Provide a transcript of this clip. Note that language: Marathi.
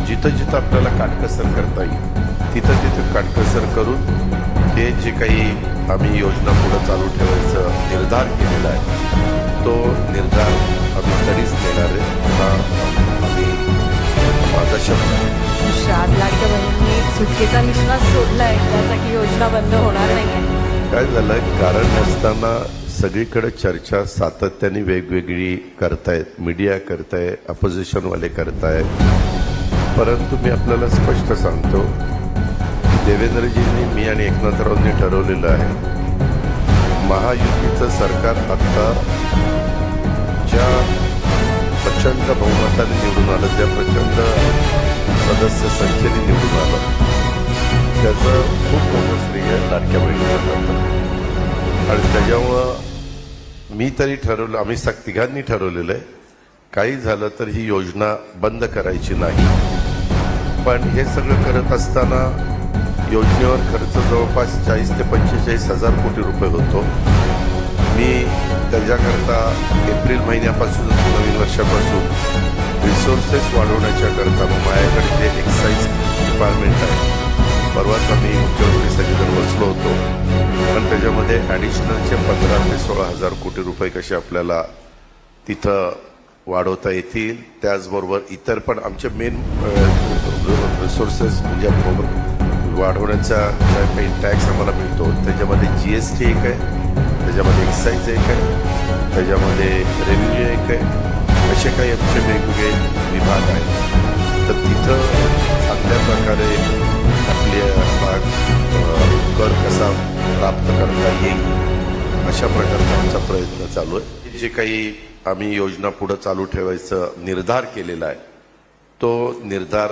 जिथं जिथं आपल्याला काटकसर करता येईल तिथं तिथं काटकसर करून हे जे काही आम्ही योजना पुढे चालू ठेवायचं निर्धार केलेला आहे तो निर्धार आम्ही तरीच देणार आहे हा आम्ही माझा शब्द आहे. श्राद्ध लाडक्या बहिणींनी सुटकेचा निश्वास सोडलाय त्यासाठी योजना बंद होणार नाहीये. काय झालं कारण नसताना सगळीकडे चर्चा सातत्याने वेगवेगळी करतायत, मीडिया करताय, अपोजिशनवाले करतायत. परंतु मी आपल्याला स्पष्ट सांगतो की देवेंद्रजींनी मी आणि एकनाथरावांनी ठरवलेलं आहे महायुतीचं सरकार आता ज्या प्रचंड बहुमताने निवडून आलं, ज्या प्रचंड सदस्य संख्येने निवडून आलं त्याचं खूप मोठं श्रेय लाडक्या बहिणीला जातं. आणि त्याच्यामुळं मी तरी ठरवलं, आम्ही तिघांनी ठरवलेलं आहे काही झालं तर ही योजना बंद करायची नाही. पण हे सगळं करत असताना योजनेवर खर्च जवळपास 40 ते 45,000 कोटी रुपये होतो. मी त्याच्याकरता एप्रिल महिन्यापासून नवीन वर्षापासून रिसोर्सेस वाढवण्याच्या करता माझ्याकडे जे एक्साईज डिपार्टमेंट आहे परवाच आम्ही मुख्यमंत्री सगळेजण बसलो होतो पण त्याच्यामध्ये ॲडिशनलचे 15,000 ते 16,000 कोटी रुपये कसे आपल्याला तिथं वाढवता येतील. त्याचबरोबर इतर पण आमचे मेन रिसोर्सेस म्हणजे वाढवण्याचा ज्या काही टॅक्स आम्हाला मिळतो त्याच्यामध्ये GST एक आहे, त्याच्यामध्ये एक्साईज एक आहे, त्याच्यामध्ये रेव्हेन्यू एक आहे, असे काही आमचे वेगवेगळे विभाग आहेत. तर तिथं चांगल्या प्रकारे आपल्या कर कसा प्राप्त करता येईल अशा प्रकारचा आमचा प्रयत्न चालू आहे. जे काही आम्ही योजना पुढे चालू ठेवायचं निर्धार केलेला आहे तो निर्धार